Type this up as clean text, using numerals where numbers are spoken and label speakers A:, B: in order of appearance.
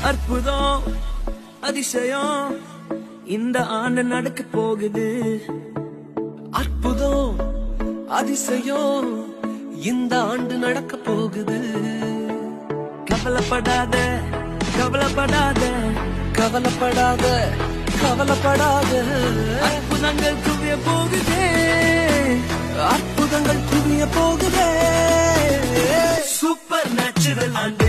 A: அற்புதம் அதிசயம் இந்த ஆண்டு நடக்க போகுது.
B: அற்புதம் அதிசயம் இந்த ஆண்டு நடக்க போகுது.
A: கவலைப்படாத கவலைப்படாத
B: கவலைப்படாத கவலைப்படாத.
A: அற்புதங்கள் குவிய போகுதே,
B: அற்புதங்கள் குவிய போகுதே.
A: சூப்பர் நேச்சுரல் ஆண்டு